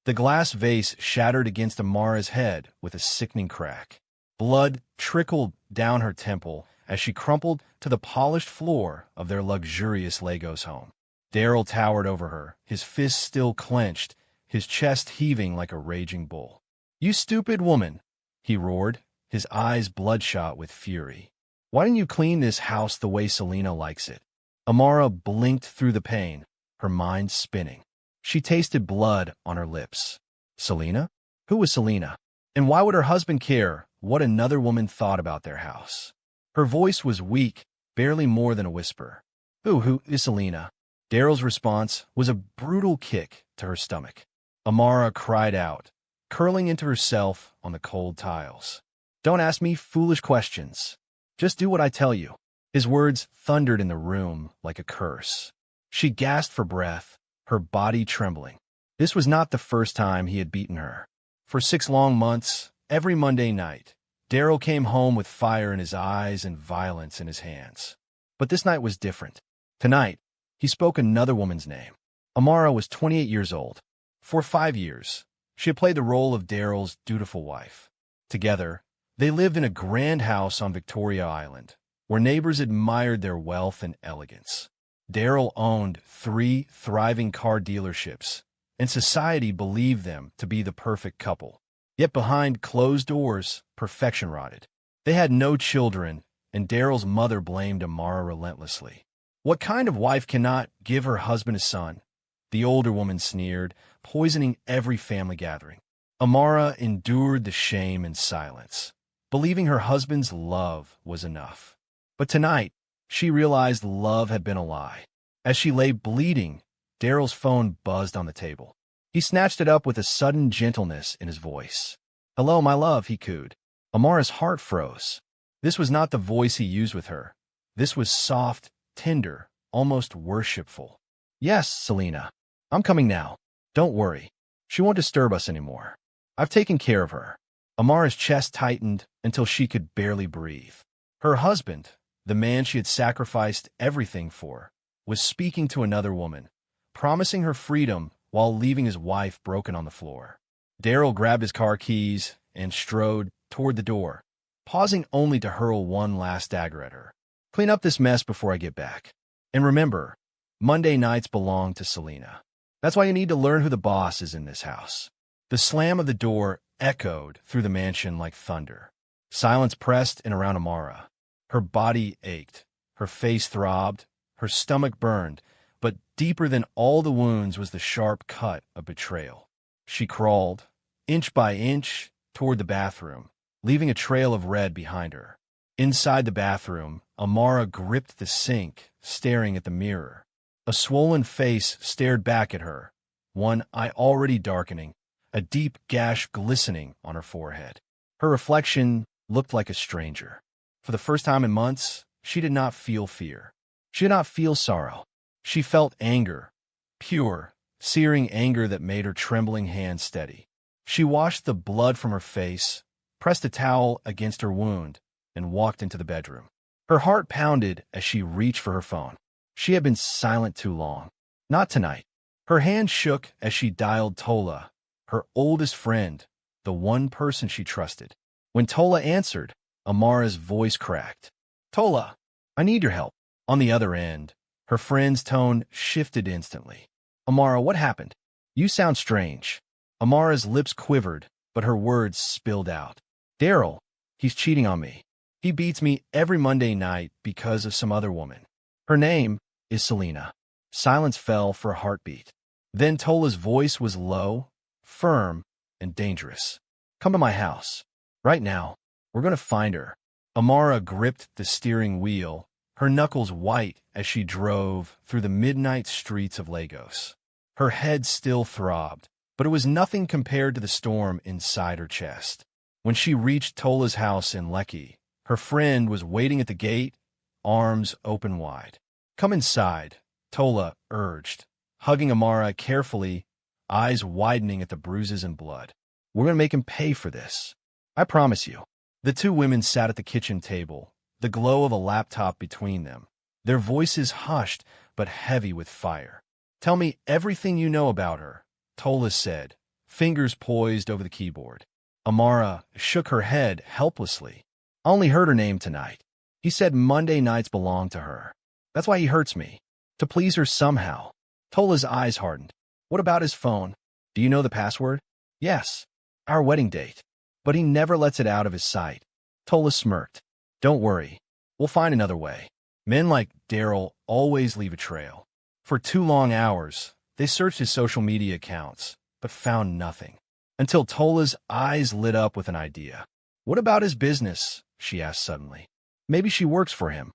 The glass vase shattered against Amara's head with a sickening crack. Blood trickled down her temple as she crumpled to the polished floor of their luxurious Lagos home. Daryl towered over her, his fists still clenched, his chest heaving like a raging bull. "You stupid woman!" he roared, his eyes bloodshot with fury. "Why didn't you clean this house the way Selena likes it?" Amara blinked through the pain, her mind spinning. She tasted blood on her lips. Selena? Who was Selena? And why would her husband care what another woman thought about their house? Her voice was weak, barely more than a whisper. Who is Selena?" Daryl's response was a brutal kick to her stomach. Amara cried out, curling into herself on the cold tiles. "Don't ask me foolish questions. Just do what I tell you." His words thundered in the room like a curse. She gasped for breath, her body trembling. This was not the first time he had beaten her. For 6 long months, every Monday night, Daryl came home with fire in his eyes and violence in his hands. But this night was different. Tonight, he spoke another woman's name. Amara was 28 years old. For 5 years, she had played the role of Daryl's dutiful wife. Together, they lived in a grand house on Victoria Island, where neighbors admired their wealth and elegance. Daryl owned 3 thriving car dealerships, and society believed them to be the perfect couple. Yet behind closed doors, perfection rotted. They had no children, and Daryl's mother blamed Amara relentlessly. "What kind of wife cannot give her husband a son?" the older woman sneered, poisoning every family gathering. Amara endured the shame in silence, believing her husband's love was enough. But tonight, she realized love had been a lie. As she lay bleeding, Daryl's phone buzzed on the table. He snatched it up with a sudden gentleness in his voice. "Hello, my love," he cooed. Amara's heart froze. This was not the voice he used with her. This was soft, tender, almost worshipful. "Yes, Selena. I'm coming now. Don't worry. She won't disturb us anymore. I've taken care of her." Amara's chest tightened until she could barely breathe. Her husband, the man she had sacrificed everything for, was speaking to another woman, promising her freedom while leaving his wife broken on the floor. Daryl grabbed his car keys and strode toward the door, pausing only to hurl one last dagger at her. "Clean up this mess before I get back. And remember, Monday nights belong to Selena. That's why you need to learn who the boss is in this house." The slam of the door echoed through the mansion like thunder. Silence pressed in around Amara. Her body ached, her face throbbed, her stomach burned, but deeper than all the wounds was the sharp cut of betrayal. She crawled, inch by inch, toward the bathroom, leaving a trail of red behind her. Inside the bathroom, Amara gripped the sink, staring at the mirror. A swollen face stared back at her, one eye already darkening, a deep gash glistening on her forehead. Her reflection looked like a stranger. For the first time in months, she did not feel fear. She did not feel sorrow. She felt anger, pure, searing anger that made her trembling hands steady. She washed the blood from her face, pressed a towel against her wound, and walked into the bedroom. Her heart pounded as she reached for her phone. She had been silent too long. Not tonight. Her hand shook as she dialed Tola, her oldest friend, the one person she trusted. When Tola answered, Amara's voice cracked. "Tola, I need your help." On the other end, her friend's tone shifted instantly. "Amara, what happened? You sound strange." Amara's lips quivered, but her words spilled out. "Daryl, he's cheating on me. He beats me every Monday night because of some other woman. Her name is Selena." Silence fell for a heartbeat. Then Tola's voice was low, firm, and dangerous. "Come to my house. Right now. We're going to find her." Amara gripped the steering wheel, her knuckles white as she drove through the midnight streets of Lagos. Her head still throbbed, but it was nothing compared to the storm inside her chest. When she reached Tola's house in Lekki, her friend was waiting at the gate, arms open wide. "Come inside," Tola urged, hugging Amara carefully, eyes widening at the bruises and blood. "We're going to make him pay for this. I promise you." The two women sat at the kitchen table, the glow of a laptop between them, their voices hushed but heavy with fire. "Tell me everything you know about her," Tola said, fingers poised over the keyboard. Amara shook her head helplessly. I only heard her name tonight. He said Monday nights belong to her. That's why he hurts me. To please her somehow. Tola's eyes hardened. What about his phone? Do you know the password? Yes. Our wedding date. But he never lets it out of his sight. Tola smirked. Don't worry. We'll find another way. Men like Daryl always leave a trail. For 2 long hours, they searched his social media accounts, but found nothing. Until Tola's eyes lit up with an idea. What about his business? She asked suddenly. Maybe she works for him.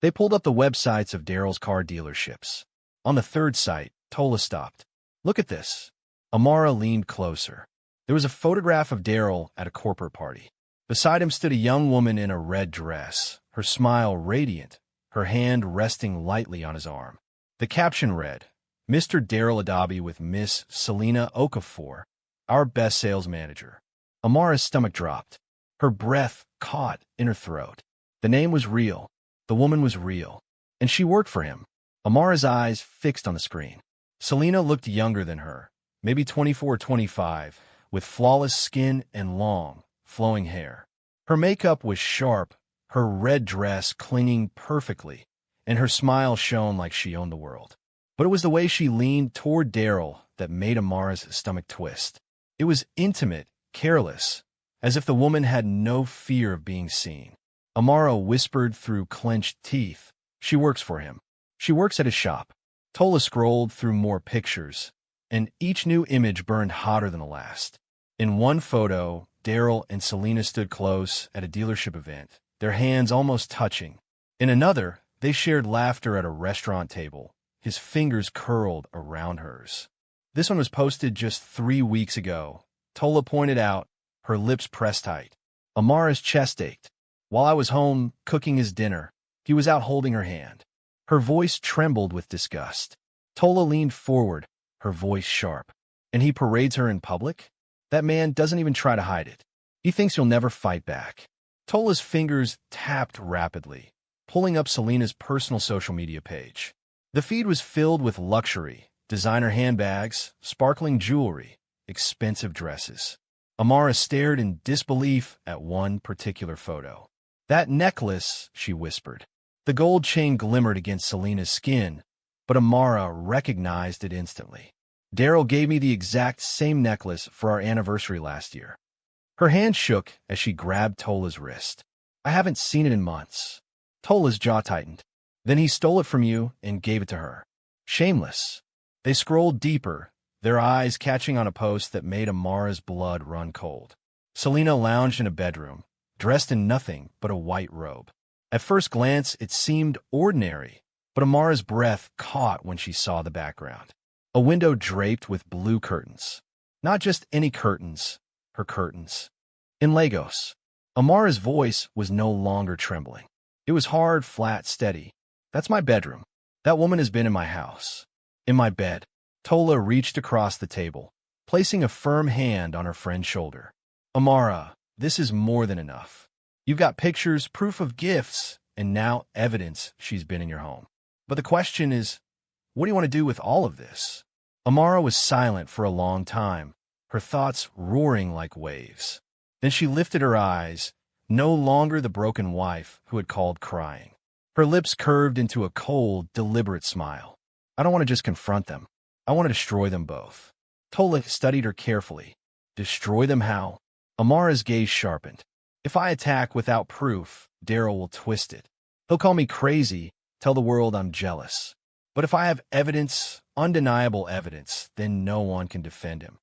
They pulled up the websites of Daryl's car dealerships. On the 3rd site, Tola stopped. Look at this. Amara leaned closer. There was a photograph of Daryl at a corporate party. Beside him stood a young woman in a red dress, her smile radiant, her hand resting lightly on his arm. The caption read, Mr. Daryl Adabi with Miss Selena Okafor, our best sales manager. Amara's stomach dropped. Her breath caught in her throat. The name was real. The woman was real. And she worked for him. Amara's eyes fixed on the screen. Selena looked younger than her, maybe 24 or 25, with flawless skin and long, flowing hair. Her makeup was sharp, her red dress clinging perfectly, and her smile shone like she owned the world. But it was the way she leaned toward Daryl that made Amara's stomach twist. It was intimate, careless, as if the woman had no fear of being seen. Amara whispered through clenched teeth, She works for him. She works at his shop. Tola scrolled through more pictures, and each new image burned hotter than the last. In one photo, Daryl and Selena stood close at a dealership event, their hands almost touching. In another, they shared laughter at a restaurant table, his fingers curled around hers. This one was posted just 3 weeks ago. Tola pointed out, her lips pressed tight. Amara's chest ached. While I was home cooking his dinner, he was out holding her hand. Her voice trembled with disgust. Tola leaned forward, her voice sharp. And he parades her in public? That man doesn't even try to hide it. He thinks you'll never fight back. Tola's fingers tapped rapidly, pulling up Selena's personal social media page. The feed was filled with luxury, designer handbags, sparkling jewelry, expensive dresses. Amara stared in disbelief at one particular photo. That necklace, she whispered. The gold chain glimmered against Selena's skin, but Amara recognized it instantly. Daryl gave me the exact same necklace for our anniversary last year. Her hand shook as she grabbed Tola's wrist. I haven't seen it in months. Tola's jaw tightened. Then he stole it from you and gave it to her. Shameless. They scrolled deeper, their eyes catching on a post that made Amara's blood run cold. Selena lounged in a bedroom, dressed in nothing but a white robe. At first glance, it seemed ordinary, but Amara's breath caught when she saw the background. A window draped with blue curtains. Not just any curtains, her curtains. In Lagos. Amara's voice was no longer trembling. It was hard, flat, steady. That's my bedroom. That woman has been in my house. In my bed. Tola reached across the table, placing a firm hand on her friend's shoulder. Amara, this is more than enough. You've got pictures, proof of gifts, and now evidence she's been in your home. But the question is, what do you want to do with all of this? Amara was silent for a long time, her thoughts roaring like waves. Then she lifted her eyes, no longer the broken wife who had called crying. Her lips curved into a cold, deliberate smile. I don't want to just confront them. I want to destroy them both. Tola studied her carefully. Destroy them how? Amara's gaze sharpened. If I attack without proof, Daryl will twist it. He'll call me crazy, tell the world I'm jealous. But if I have evidence, undeniable evidence, then no one can defend him.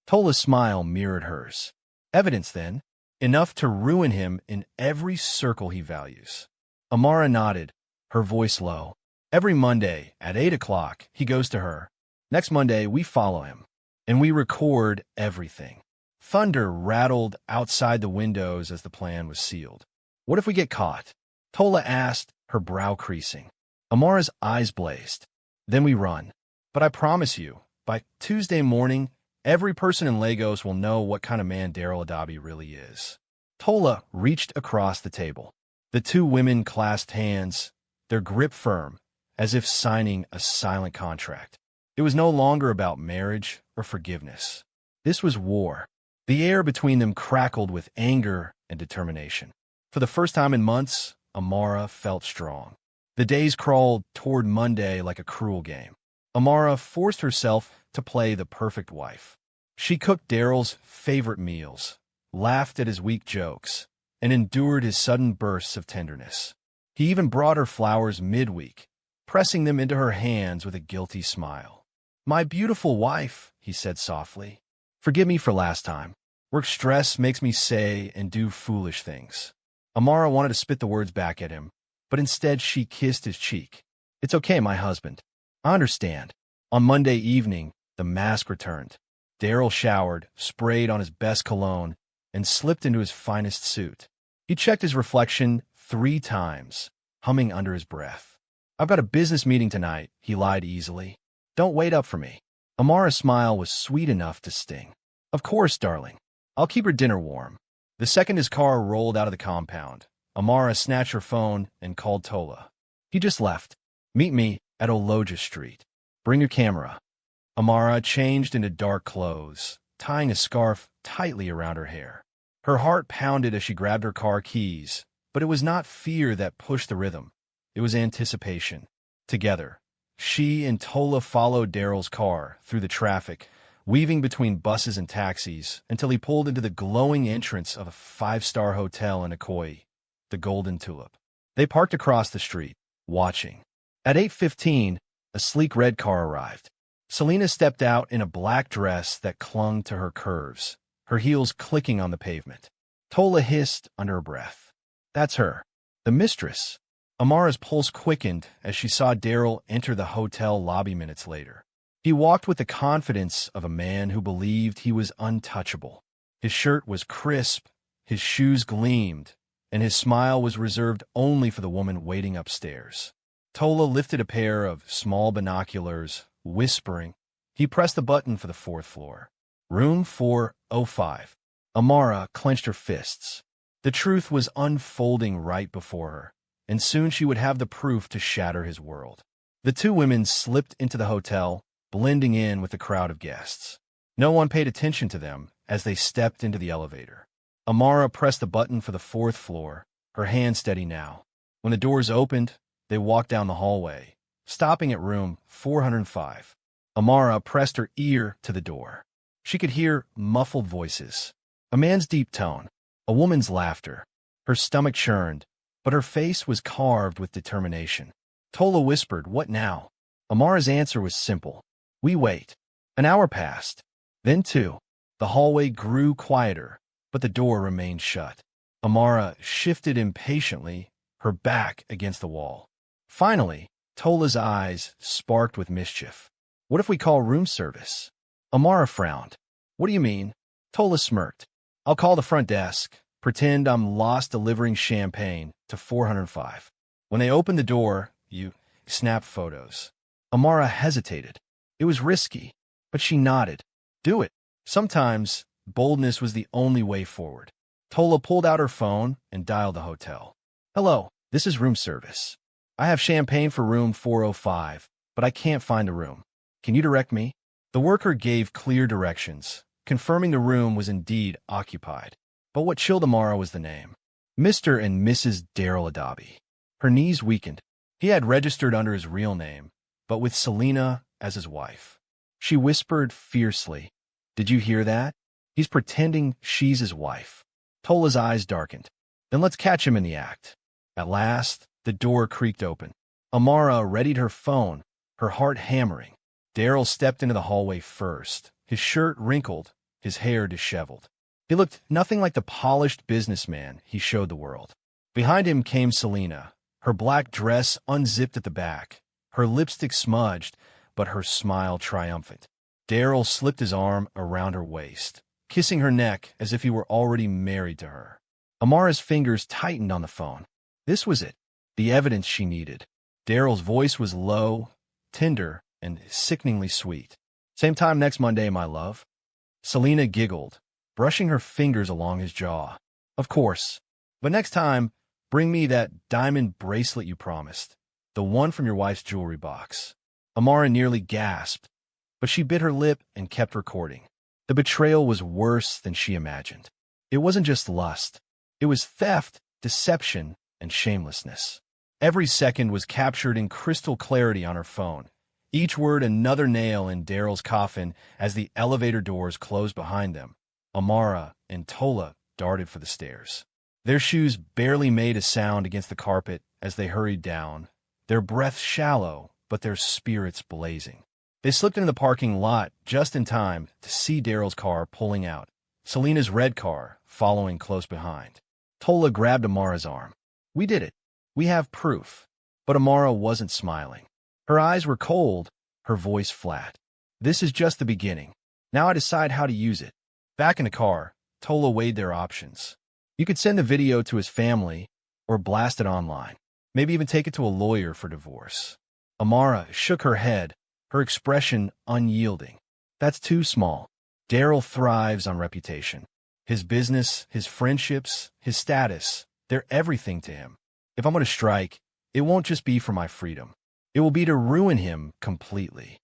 Tola's smile mirrored hers. Evidence, then, enough to ruin him in every circle he values. Amara nodded, her voice low. Every Monday, at 8 o'clock, he goes to her. Next Monday, we follow him, and we record everything. Thunder rattled outside the windows as the plan was sealed. What if we get caught? Tola asked, her brow creasing. Amara's eyes blazed. Then we run. But I promise you, by Tuesday morning, every person in Lagos will know what kind of man Daryl Adabi really is. Tola reached across the table. The two women clasped hands, their grip firm, as if signing a silent contract. It was no longer about marriage or forgiveness. This was war. The air between them crackled with anger and determination. For the first time in months, Amara felt strong. The days crawled toward Monday like a cruel game. Amara forced herself to play the perfect wife. She cooked Daryl's favorite meals, laughed at his weak jokes, and endured his sudden bursts of tenderness. He even brought her flowers midweek, pressing them into her hands with a guilty smile. "My beautiful wife," he said softly, "forgive me for last time. Work stress makes me say and do foolish things." Amara wanted to spit the words back at him, but instead she kissed his cheek. "It's okay, my husband. I understand." On Monday evening, the mask returned. Daryl showered, sprayed on his best cologne, and slipped into his finest suit. He checked his reflection 3 times, humming under his breath. "I've got a business meeting tonight," he lied easily. "Don't wait up for me." Amara's smile was sweet enough to sting. "Of course, darling. I'll keep your dinner warm." The second his car rolled out of the compound, Amara snatched her phone and called Tola. "He just left. Meet me at Oloja Street. Bring your camera." Amara changed into dark clothes, tying a scarf tightly around her hair. Her heart pounded as she grabbed her car keys, but it was not fear that pushed the rhythm. It was anticipation. Together, she and Tola followed Daryl's car through the traffic, weaving between buses and taxis until he pulled into the glowing entrance of a 5-star hotel in Ikoyi, the Golden Tulip. They parked across the street, watching. At 8:15, a sleek red car arrived. Selena stepped out in a black dress that clung to her curves, her heels clicking on the pavement. Tola hissed under her breath. "That's her. The mistress." Amara's pulse quickened as she saw Daryl enter the hotel lobby minutes later. He walked with the confidence of a man who believed he was untouchable. His shirt was crisp, his shoes gleamed, and his smile was reserved only for the woman waiting upstairs. Tola lifted a pair of small binoculars, whispering. He pressed the button for the 4th floor. Room 405. Amara clenched her fists. The truth was unfolding right before her, and soon she would have the proof to shatter his world. The 2 women slipped into the hotel, blending in with the crowd of guests. No one paid attention to them as they stepped into the elevator. Amara pressed the button for the 4th floor, her hand steady now. When the doors opened, they walked down the hallway, stopping at room 405. Amara pressed her ear to the door. She could hear muffled voices, a man's deep tone, a woman's laughter. Her stomach churned, but her face was carved with determination. Tola whispered, "What now?" Amara's answer was simple. "We wait." An hour passed, then 2. The hallway grew quieter, but the door remained shut. Amara shifted impatiently, her back against the wall. Finally, Tola's eyes sparked with mischief. "What if we call room service?" Amara frowned. "What do you mean?" Tola smirked. "I'll call the front desk. Pretend I'm lost delivering champagne to 405. When they open the door, you snap photos." Amara hesitated. It was risky, but she nodded. "Do it." Sometimes, boldness was the only way forward. Tola pulled out her phone and dialed the hotel. "Hello, this is room service. I have champagne for room 405, but I can't find the room. Can you direct me?" The worker gave clear directions, confirming the room was indeed occupied. But what chilled Amara was the name. Mr. and Mrs. Daryl Adabi. Her knees weakened. He had registered under his real name, but with Selena as his wife. She whispered fiercely, "Did you hear that? He's pretending she's his wife." Tola's eyes darkened. "Then let's catch him in the act." At last, the door creaked open. Amara readied her phone, her heart hammering. Daryl stepped into the hallway first, his shirt wrinkled, his hair disheveled. He looked nothing like the polished businessman he showed the world. Behind him came Selena, her black dress unzipped at the back, her lipstick smudged, but her smile triumphant. Daryl slipped his arm around her waist, kissing her neck as if he were already married to her. Amara's fingers tightened on the phone. This was it, the evidence she needed. Daryl's voice was low, tender, and sickeningly sweet. "Same time next Monday, my love." Selena giggled, brushing her fingers along his jaw. "Of course. But next time, bring me that diamond bracelet you promised, the one from your wife's jewelry box." Amara nearly gasped, but she bit her lip and kept recording. The betrayal was worse than she imagined. It wasn't just lust. It was theft, deception, and shamelessness. Every second was captured in crystal clarity on her phone, each word another nail in Daryl's coffin as the elevator doors closed behind them. Amara and Tola darted for the stairs. Their shoes barely made a sound against the carpet as they hurried down, their breaths shallow, but their spirits blazing. They slipped into the parking lot just in time to see Daryl's car pulling out, Selena's red car following close behind. Tola grabbed Amara's arm. "We did it. We have proof." But Amara wasn't smiling. Her eyes were cold, her voice flat. "This is just the beginning. Now I decide how to use it." Back in the car, Tola weighed their options. You could send the video to his family or blast it online. Maybe even take it to a lawyer for divorce. Amara shook her head, her expression unyielding. "That's too small. Daryl thrives on reputation. His business, his friendships, his status, they're everything to him. If I'm going to strike, it won't just be for my freedom. It will be to ruin him completely."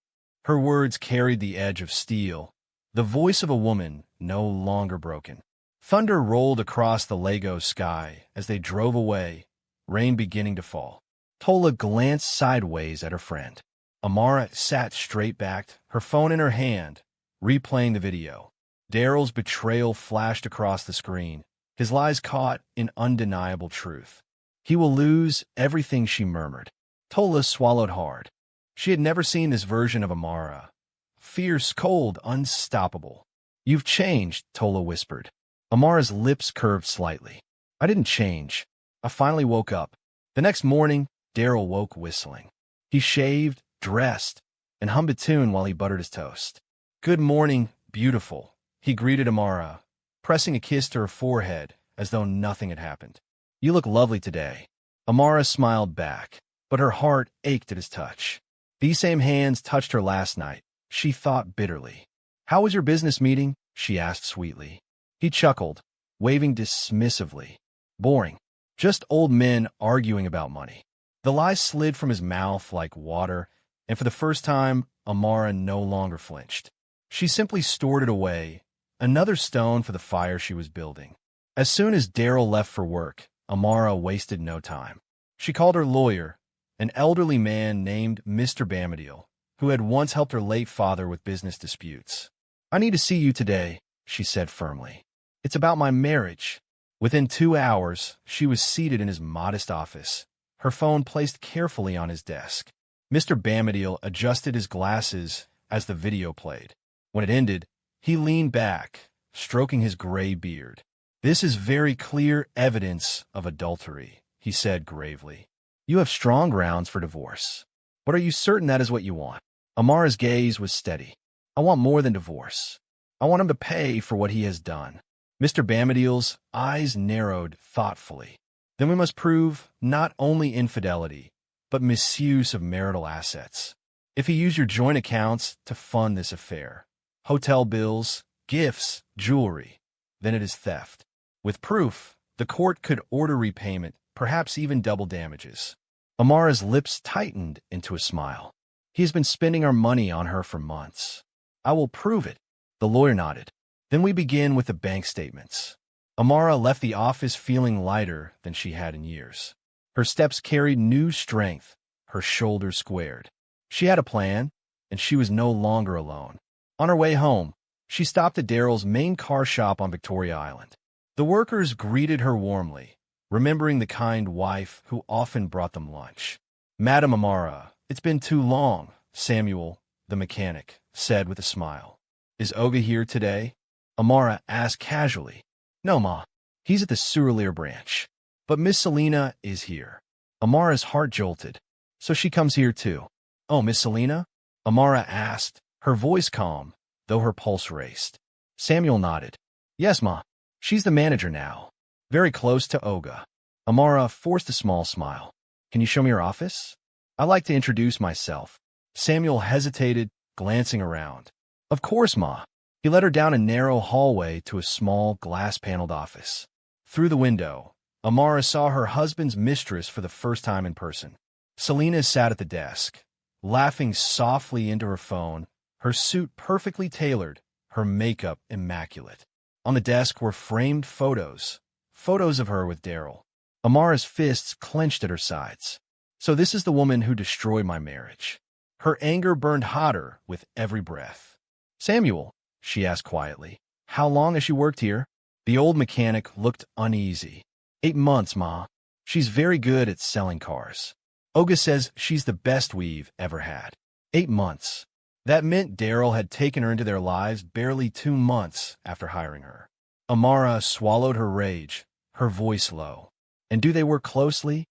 Her words carried the edge of steel, the voice of a woman no longer broken. Thunder rolled across the Lagos sky as they drove away, rain beginning to fall. Tola glanced sideways at her friend. Amara sat straight-backed, her phone in her hand, replaying the video. Daryl's betrayal flashed across the screen, his lies caught in undeniable truth. "He will lose everything," she murmured. Tola swallowed hard. She had never seen this version of Amara. Fierce, cold, unstoppable. "You've changed," Tola whispered. Amara's lips curved slightly. "I didn't change. I finally woke up." The next morning, Daryl woke whistling. He shaved, dressed, and hummed a tune while he buttered his toast. "Good morning, beautiful," he greeted Amara, pressing a kiss to her forehead as though nothing had happened. "You look lovely today." Amara smiled back, but her heart ached at his touch. These same hands touched her last night, she thought bitterly. "How was your business meeting?" she asked sweetly. He chuckled, waving dismissively. "Boring. Just old men arguing about money." The lies slid from his mouth like water, and for the first time, Amara no longer flinched. She simply stored it away, another stone for the fire she was building. As soon as Daryl left for work, Amara wasted no time. She called her lawyer, an elderly man named Mr. Bamadiel, who had once helped her late father with business disputes. "I need to see you today," she said firmly. "It's about my marriage." Within 2 hours, she was seated in his modest office, her phone placed carefully on his desk. Mr. Bamadiel adjusted his glasses as the video played. When it ended, he leaned back, stroking his gray beard. "This is very clear evidence of adultery," he said gravely. "You have strong grounds for divorce. But are you certain that is what you want?" Amara's gaze was steady. "I want more than divorce. I want him to pay for what he has done." Mr. Bamadiel's eyes narrowed thoughtfully. "Then we must prove not only infidelity, but misuse of marital assets. If he used your joint accounts to fund this affair, hotel bills, gifts, jewelry, then it is theft. With proof, the court could order repayment, perhaps even double damages." Amara's lips tightened into a smile. "He has been spending our money on her for months. I will prove it." The lawyer nodded. "Then we begin with the bank statements." Amara left the office feeling lighter than she had in years. Her steps carried new strength, her shoulders squared. She had a plan, and she was no longer alone. On her way home, she stopped at Daryl's main car shop on Victoria Island. The workers greeted her warmly, remembering the kind wife who often brought them lunch. "Madam Amara, it's been too long," Samuel, the mechanic, said with a smile. "Is Olga here today?" Amara asked casually. "No, Ma. He's at the Surleer branch. But Miss Selena is here." Amara's heart jolted. "So she comes here too." "Oh, Miss Selena?" Amara asked, her voice calm, though her pulse raced. Samuel nodded. "Yes, Ma. She's the manager now. Very close to Olga." Amara forced a small smile. "Can you show me your office? I'd like to introduce myself." Samuel hesitated, glancing around. "Of course, Ma." He led her down a narrow hallway to a small, glass-paneled office. Through the window, Amara saw her husband's mistress for the first time in person. Selena sat at the desk, laughing softly into her phone, her suit perfectly tailored, her makeup immaculate. On the desk were framed photos of her with Daryl. Amara's fists clenched at her sides. So this is the woman who destroyed my marriage. Her anger burned hotter with every breath. Samuel, she asked quietly, how long has she worked here? The old mechanic looked uneasy. 8 months, Ma. She's very good at selling cars. Olga says she's the best we've ever had. 8 months. That meant Daryl had taken her into their lives barely 2 months after hiring her. Amara swallowed her rage, her voice low. And do they work closely?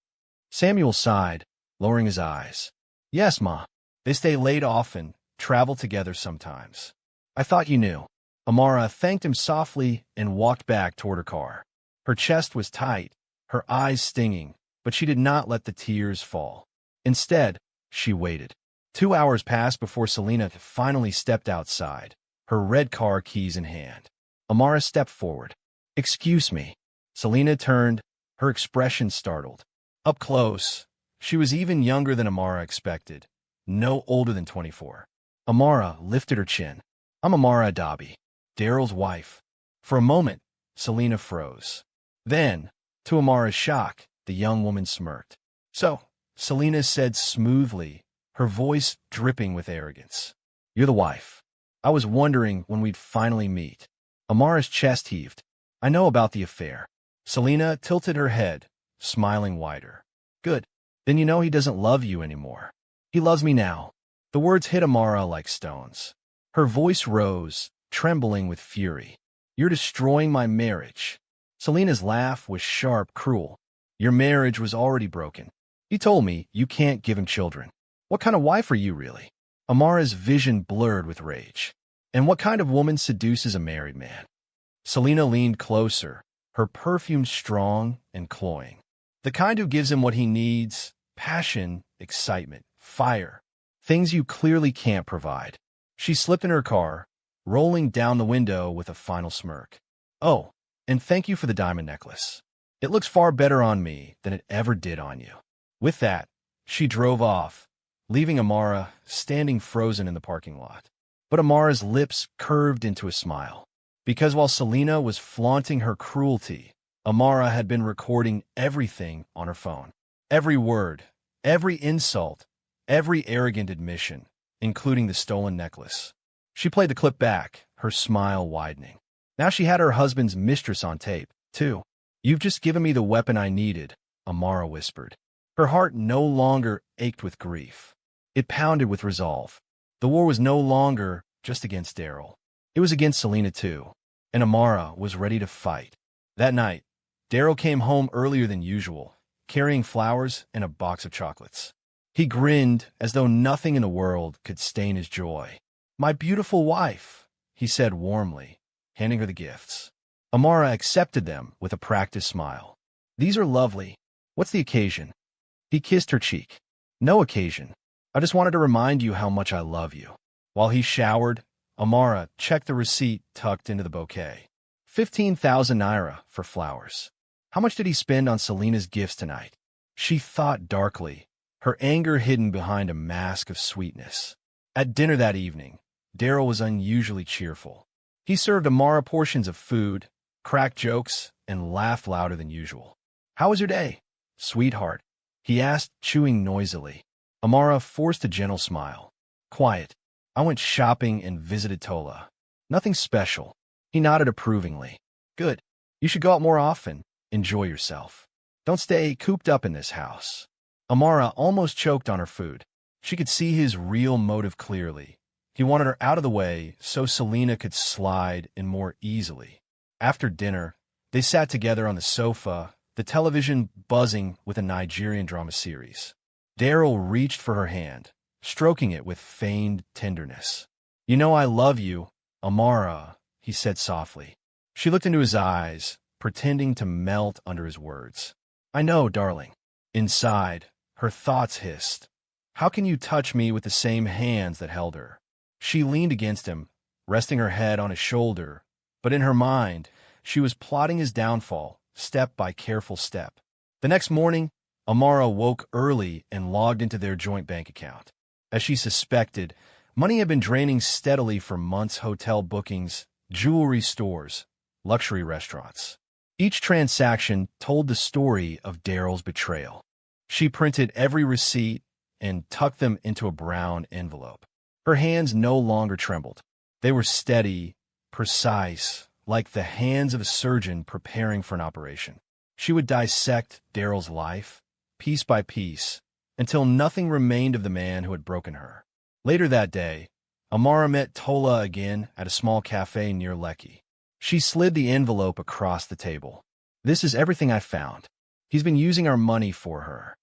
Samuel sighed, lowering his eyes. Yes, Ma. They stay late often, travel together sometimes. I thought you knew. Amara thanked him softly and walked back toward her car. Her chest was tight, her eyes stinging, but she did not let the tears fall. Instead, she waited. 2 hours passed before Selena finally stepped outside, her red car keys in hand. Amara stepped forward. Excuse me. Selena turned, her expression startled. Up close, she was even younger than Amara expected, no older than 24. Amara lifted her chin. I'm Amara Adabi, Daryl's wife. For a moment, Selena froze. Then, to Amara's shock, the young woman smirked. So, Selena said smoothly, her voice dripping with arrogance. You're the wife. I was wondering when we'd finally meet. Amara's chest heaved. I know about the affair. Selena tilted her head, smiling wider. Good. Then you know he doesn't love you anymore. He loves me now. The words hit Amara like stones. Her voice rose, trembling with fury. You're destroying my marriage. Selena's laugh was sharp, cruel. Your marriage was already broken. He told me you can't give him children. What kind of wife are you, really? Amara's vision blurred with rage. And what kind of woman seduces a married man? Selena leaned closer, her perfume strong and cloying. The kind who gives him what he needs, passion, excitement, fire, things you clearly can't provide. She slipped in her car, rolling down the window with a final smirk. Oh, and thank you for the diamond necklace. It looks far better on me than it ever did on you. With that, she drove off, leaving Amara standing frozen in the parking lot. But Amara's lips curved into a smile. Because while Selena was flaunting her cruelty, Amara had been recording everything on her phone. Every word, every insult, every arrogant admission, including the stolen necklace. She played the clip back, her smile widening. Now she had her husband's mistress on tape, too. You've just given me the weapon I needed, Amara whispered. Her heart no longer ached with grief. It pounded with resolve. The war was no longer just against Daryl. It was against Selena, too, and Amara was ready to fight. That night, Daryl came home earlier than usual, carrying flowers and a box of chocolates. He grinned as though nothing in the world could stain his joy. My beautiful wife, he said warmly, handing her the gifts. Amara accepted them with a practiced smile. These are lovely. What's the occasion? He kissed her cheek. No occasion. I just wanted to remind you how much I love you. While he showered, Amara checked the receipt tucked into the bouquet. 15,000 naira for flowers. How much did he spend on Selena's gifts tonight? She thought darkly, her anger hidden behind a mask of sweetness. At dinner that evening, Daryl was unusually cheerful. He served Amara portions of food, cracked jokes, and laughed louder than usual. How was your day, sweetheart? He asked, chewing noisily. Amara forced a gentle smile. Quiet. I went shopping and visited Tola. Nothing special. He nodded approvingly. Good. You should go out more often. Enjoy yourself. Don't stay cooped up in this house. Amara almost choked on her food. She could see his real motive clearly. He wanted her out of the way so Selena could slide in more easily. After dinner, they sat together on the sofa, the television buzzing with a Nigerian drama series. Daryl reached for her hand, stroking it with feigned tenderness. You know I love you, Amara, he said softly. She looked into his eyes, pretending to melt under his words. I know, darling. Inside, her thoughts hissed. How can you touch me with the same hands that held her? She leaned against him, resting her head on his shoulder, but in her mind, she was plotting his downfall, step by careful step. The next morning, Amara woke early and logged into their joint bank account. As she suspected, Money had been draining steadily for months: hotel bookings, jewelry stores, luxury restaurants. Each transaction told the story of Daryl's betrayal. She printed every receipt and tucked them into a brown envelope. Her hands no longer trembled. They were steady, precise, like the hands of a surgeon preparing for an operation. She would dissect Daryl's life, piece by piece, until nothing remained of the man who had broken her. Later that day, Amara met Tola again at a small cafe near Lekki. She slid the envelope across the table. "This is everything I found. He's been using our money for her."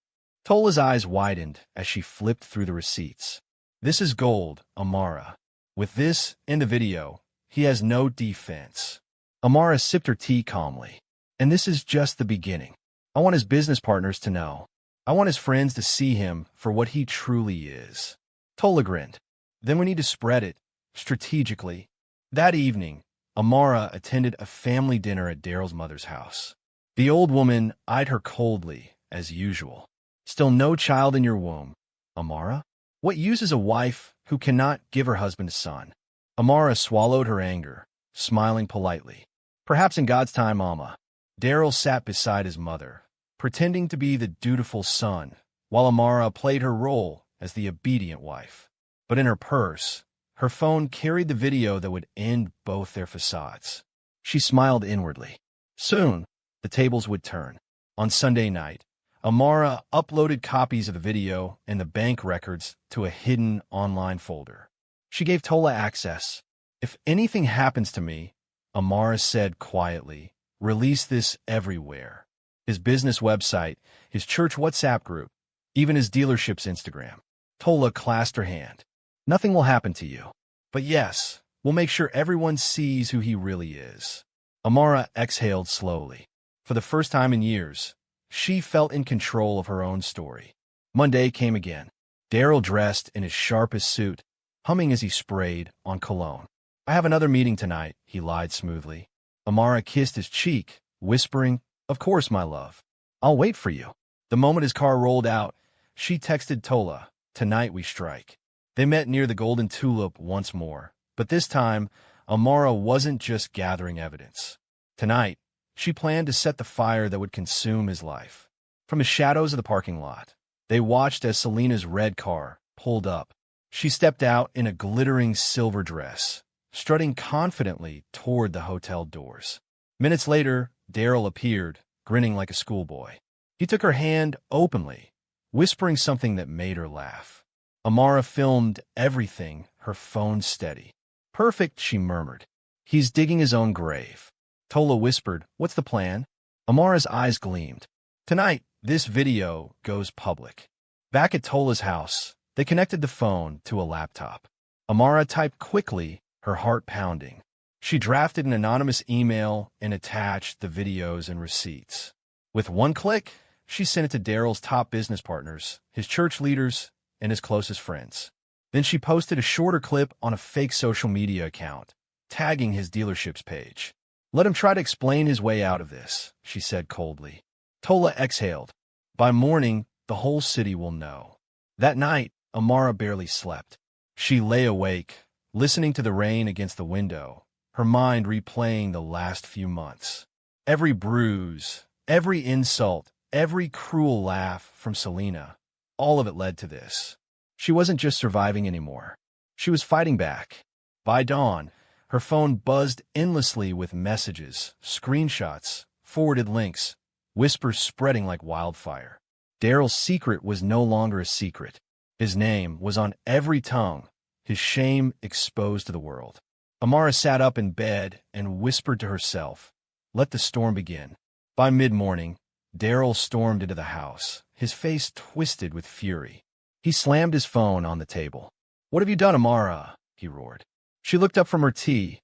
Tola's eyes widened as she flipped through the receipts. "This is gold, Amara. With this and the video, he has no defense." Amara sipped her tea calmly. "And this is just the beginning. I want his business partners to know. I want his friends to see him for what he truly is." Tola grinned. "Then we need to spread it, strategically." That evening, Amara attended a family dinner at Daryl's mother's house. The old woman eyed her coldly, as usual. "Still no child in your womb, Amara? What use is a wife who cannot give her husband a son?" Amara swallowed her anger, smiling politely. "Perhaps in God's time, Mama." Daryl sat beside his mother, pretending to be the dutiful son, while Amara played her role as the obedient wife. But in her purse, her phone carried the video that would end both their facades. She smiled inwardly. Soon, the tables would turn. On Sunday night, Amara uploaded copies of the video and the bank records to a hidden online folder. She gave Tola access. "If anything happens to me," Amara said quietly, "release this everywhere. His business website, his church WhatsApp group, even his dealership's Instagram." Tola clasped her hand. "Nothing will happen to you. But yes, we'll make sure everyone sees who he really is." Amara exhaled slowly. For the first time in years, she felt in control of her own story. Monday came again. Daryl dressed in his sharpest suit, humming as he sprayed on cologne. "I have another meeting tonight," he lied smoothly. Amara kissed his cheek, whispering, "Of course, my love. I'll wait for you." The moment his car rolled out, she texted Tola, "Tonight we strike." They met near the Golden Tulip once more, but this time, Amara wasn't just gathering evidence. Tonight, she planned to set the fire that would consume his life. From the shadows of the parking lot, they watched as Selena's red car pulled up. She stepped out in a glittering silver dress, strutting confidently toward the hotel doors. Minutes later, Daryl appeared, grinning like a schoolboy. He took her hand openly, whispering something that made her laugh. Amara filmed everything, her phone steady. "Perfect," she murmured. "He's digging his own grave." Tola whispered, "What's the plan?" Amara's eyes gleamed. "Tonight, this video goes public." Back at Tola's house, they connected the phone to a laptop. Amara typed quickly, her heart pounding. She drafted an anonymous email and attached the videos and receipts. With one click, she sent it to Daryl's top business partners, his church leaders, and his closest friends. Then she posted a shorter clip on a fake social media account, tagging his dealership's page. "Let him try to explain his way out of this," she said coldly. Tola exhaled. "By morning, the whole city will know." That night, Amara barely slept. She lay awake, listening to the rain against the window, her mind replaying the last few months. Every bruise, every insult, every cruel laugh from Selena, all of it led to this. She wasn't just surviving anymore. She was fighting back. By dawn, her phone buzzed endlessly with messages, screenshots, forwarded links, whispers spreading like wildfire. Daryl's secret was no longer a secret. His name was on every tongue, his shame exposed to the world. Amara sat up in bed and whispered to herself, "Let the storm begin." By mid-morning, Daryl stormed into the house, his face twisted with fury. He slammed his phone on the table. "What have you done, Amara?" he roared. She looked up from her tea,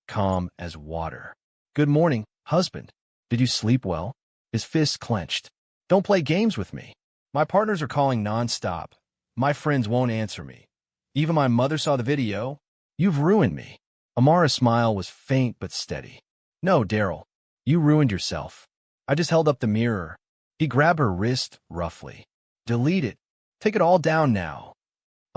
calm as water. "Good morning, husband. Did you sleep well?" His fists clenched. "Don't play games with me. My partners are calling nonstop. My friends won't answer me. Even my mother saw the video. You've ruined me." Amara's smile was faint but steady. "No, Daryl, you ruined yourself." I just held up the mirror. He grabbed her wrist roughly. "Delete it. Take it all down now."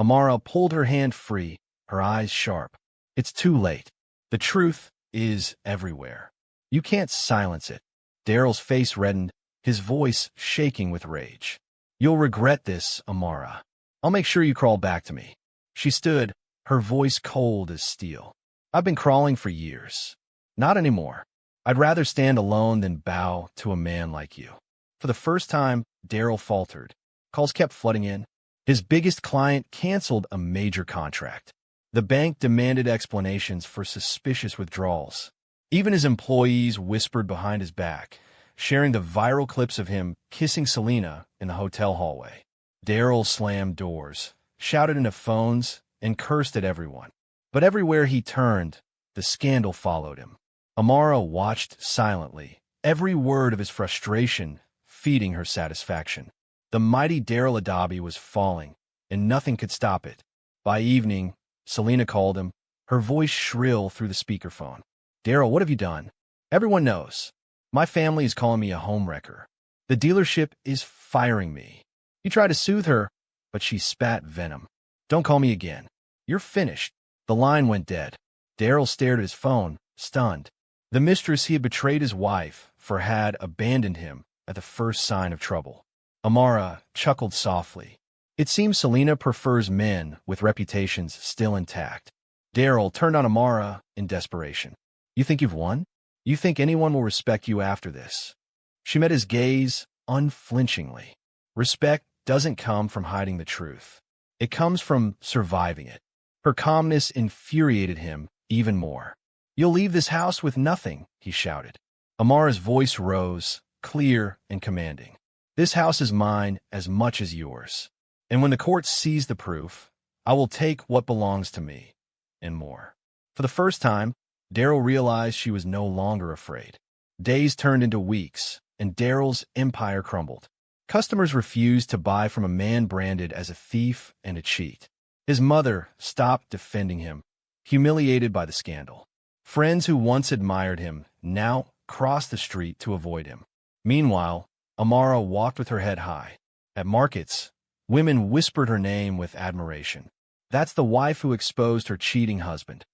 Amara pulled her hand free, her eyes sharp. It's too late. The truth is everywhere. You can't silence it. Daryl's face reddened, his voice shaking with rage. You'll regret this, Amara. I'll make sure you crawl back to me. She stood, her voice cold as steel. I've been crawling for years. Not anymore. I'd rather stand alone than bow to a man like you. For the first time, Daryl faltered. Calls kept flooding in. His biggest client canceled a major contract. The bank demanded explanations for suspicious withdrawals. Even his employees whispered behind his back, sharing the viral clips of him kissing Selena in the hotel hallway. Daryl slammed doors, shouted into phones, and cursed at everyone. But everywhere he turned, the scandal followed him. Amara watched silently, every word of his frustration feeding her satisfaction. The mighty Daryl Adabi was falling, and nothing could stop it. By evening, Selena called him, her voice shrill through the speakerphone. Daryl, what have you done? Everyone knows. My family is calling me a homewrecker. The dealership is firing me. He tried to soothe her, but she spat venom. Don't call me again. You're finished. The line went dead. Daryl stared at his phone, stunned. The mistress he had betrayed his wife for had abandoned him at the first sign of trouble. Amara chuckled softly. It seems Selena prefers men with reputations still intact. Daryl turned on Amara in desperation. You think you've won? You think anyone will respect you after this? She met his gaze unflinchingly. Respect doesn't come from hiding the truth. It comes from surviving it. Her calmness infuriated him even more. You'll leave this house with nothing, he shouted. Amara's voice rose, clear and commanding. This house is mine as much as yours. And when the court sees the proof, I will take what belongs to me, and more. For the first time, Daryl realized she was no longer afraid. Days turned into weeks, and Daryl's empire crumbled. Customers refused to buy from a man branded as a thief and a cheat. His mother stopped defending him, humiliated by the scandal. Friends who once admired him now crossed the street to avoid him. Meanwhile, Amara walked with her head high. At markets, women whispered her name with admiration. That's the wife who exposed her cheating husband.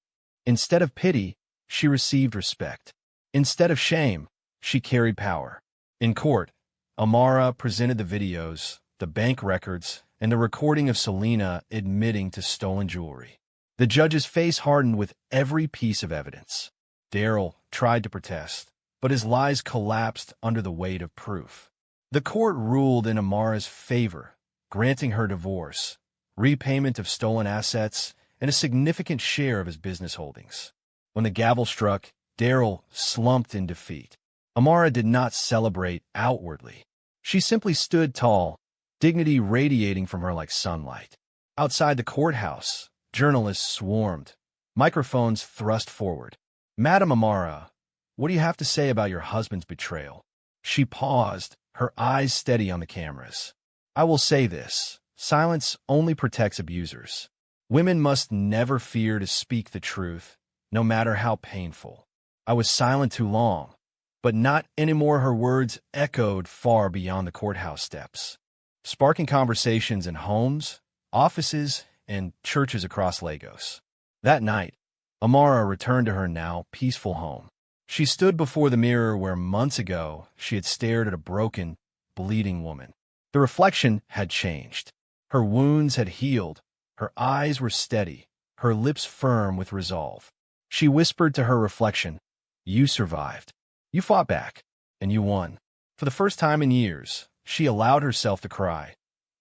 Instead of pity, she received respect. Instead of shame, she carried power. In court, Amara presented the videos, the bank records, and the recording of Selena admitting to stolen jewelry. The judge's face hardened with every piece of evidence. Daryl tried to protest, but his lies collapsed under the weight of proof. The court ruled in Amara's favor, granting her divorce, repayment of stolen assets, and a significant share of his business holdings. When the gavel struck, Daryl slumped in defeat. Amara did not celebrate outwardly. She simply stood tall, dignity radiating from her like sunlight. Outside the courthouse, journalists swarmed, microphones thrust forward. Madam Amara, what do you have to say about your husband's betrayal? She paused, her eyes steady on the cameras. I will say this, silence only protects abusers. Women must never fear to speak the truth, no matter how painful. I was silent too long, but not anymore. Her words echoed far beyond the courthouse steps, sparking conversations in homes, offices, and churches across Lagos. That night, Amara returned to her now peaceful home. She stood before the mirror where months ago she had stared at a broken, bleeding woman. The reflection had changed. Her wounds had healed, her eyes were steady, her lips firm with resolve. She whispered to her reflection, "You survived. You fought back, and you won." For the first time in years, she allowed herself to cry.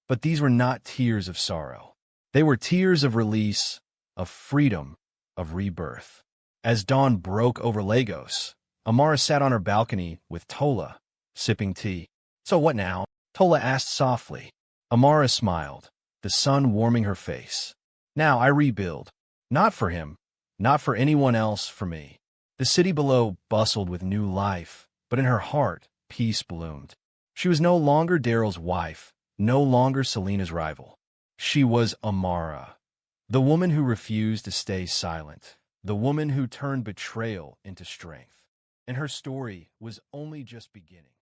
But these were not tears of sorrow. They were tears of release, of freedom, of rebirth. As dawn broke over Lagos, Amara sat on her balcony with Tola, sipping tea. "So what now?" Tola asked softly. Amara smiled, the sun warming her face. "Now I rebuild. Not for him, not for anyone else, for me." The city below bustled with new life, but in her heart, peace bloomed. She was no longer Daryl's wife, no longer Selena's rival. She was Amara, the woman who refused to stay silent, the woman who turned betrayal into strength. And her story was only just beginning.